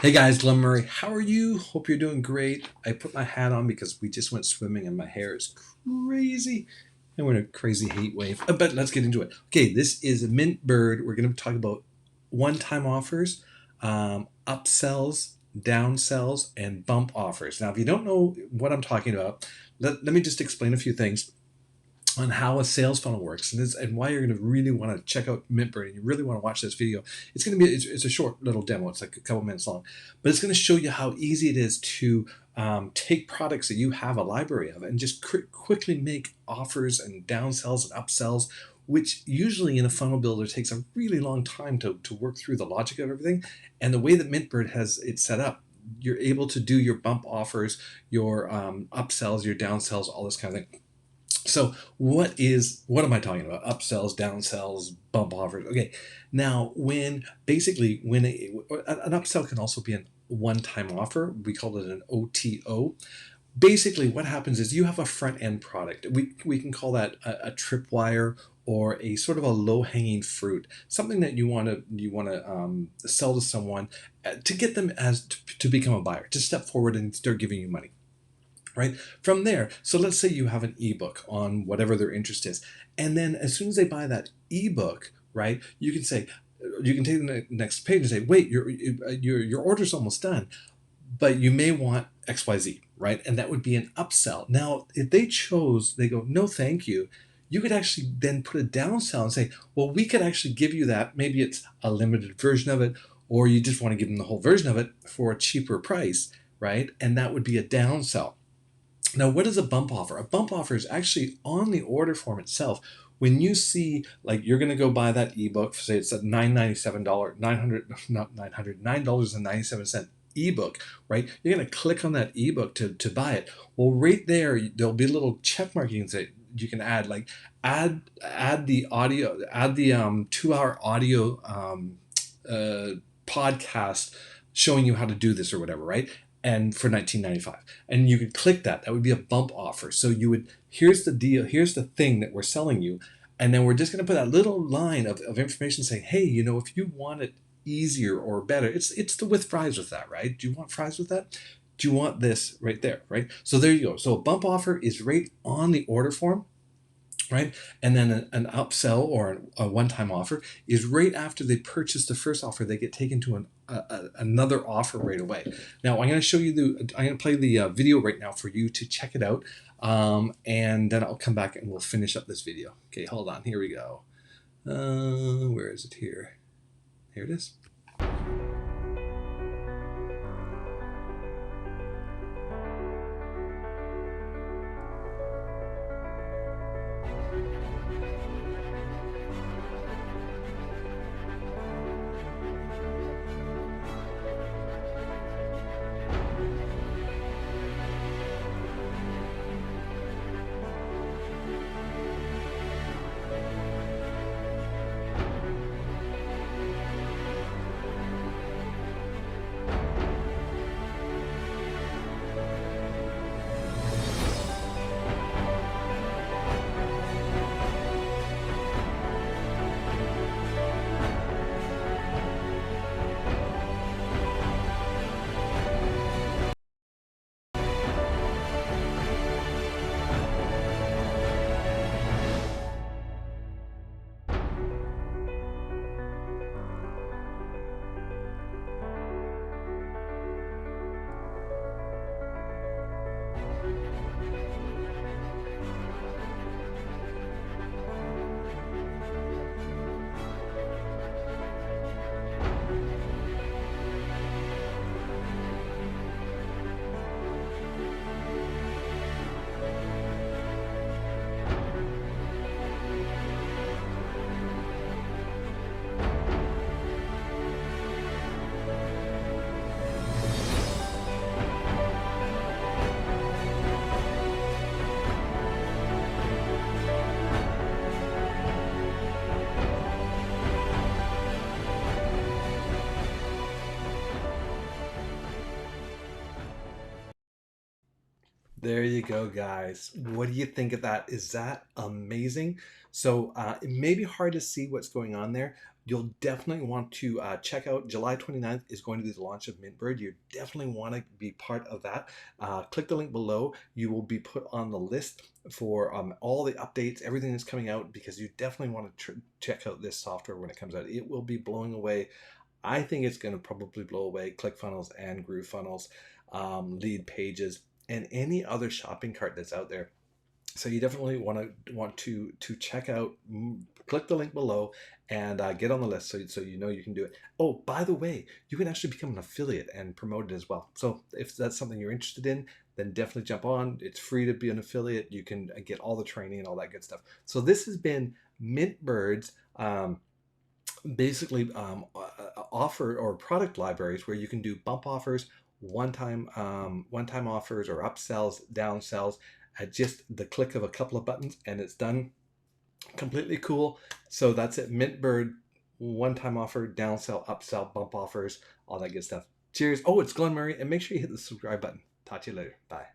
Hey guys, Glen Murray. How are you? Hope you're doing great. I put my hat on because we just went swimming and my hair is crazy. And we're in a crazy heat wave. But let's get into it. Okay, this is MintBird. We're going to talk about one-time offers, upsells, downsells, and bump offers. Now, if you don't know what I'm talking about, let me just explain a few things on how a sales funnel works and why you're going to really want to check out MintBird and you really want to watch this video. It's a short little demo. It's like a couple minutes long, but it's going to show you how easy it is to take products that you have a library of and just quickly make offers and downsells and upsells, which usually in a funnel builder takes a really long time to work through the logic of everything. And the way that MintBird has it set up, you're able to do your bump offers, your upsells, your downsells, all this kind of thing. So what am I talking about? Upsells, downsells, bump offers. Okay. Now, when an upsell can also be a one-time offer. We call it an OTO. Basically, what happens is you have a front-end product. We can call that a tripwire or a sort of a low-hanging fruit, something that you want to sell to someone to get them to become a buyer, to step forward and start giving you money. Right from there, so let's say you have an ebook on whatever their interest is, and then as soon as they buy that ebook, right, you can take the next page and say, wait, your order's almost done, but you may want XYZ, right? And that would be an upsell. Now, if they go, no, thank you, you could actually then put a downsell and say, well, we could actually give you that. Maybe it's a limited version of it, or you just want to give them the whole version of it for a cheaper price, right? And that would be a downsell. Now, what is a bump offer? A bump offer is actually on the order form itself. When you see, like, you're going to go buy that ebook, say it's a $997, $9.97 ebook, right? You're going to click on that ebook to buy it. Well, right there, there'll be a little check mark you can add, like add the audio, add the 2-hour audio podcast showing you how to do this or whatever, right? And for $19.95, and you could click that. That would be a bump offer. So you would, here's the deal, here's the thing that we're selling you, and then we're just going to put that little line of information saying, hey, if you want it easier or better, it's the with fries with that, right? Do you want fries with that? Do you want this right there, right? So there you go. So a bump offer is right on the order form, right? And then an upsell or a one-time offer is right after they purchase the first offer. They get taken to another offer right away. Now I'm going to play the video right now for you to check it out, and then I'll come back and we'll finish up this video. Okay, hold on. Here we go. Where is it here? Here it is. There you go, guys. What do you think of that? Is that amazing? So it may be hard to see what's going on there, You'll definitely want to check out July 29th is going to be the launch of MintBird. You definitely want to be part of that. Click the link below. You will be put on the list for all the updates, everything that's coming out, because you definitely want to check out this software when it comes out. It will be blowing away. I think it's going to probably blow away ClickFunnels and GrooveFunnels, lead pages, and any other shopping cart that's out there. So you definitely want to check out. Click the link below and get on the list so you know you can do it. Oh, by the way, you can actually become an affiliate and promote it as well. So if that's something you're interested in, then definitely jump on. It's free to be an affiliate. You can get all the training and all that good stuff. So this has been MintBird's basically offer or product libraries where you can do bump offers, one-time offers, or upsells, downsells at just the click of a couple of buttons, and it's done. Completely cool. So that's it. MintBird, one-time offer, downsell, upsell, bump offers, all that good stuff. Cheers. Oh, it's Glen Murray, and make sure you hit the subscribe button. Talk to you later. Bye.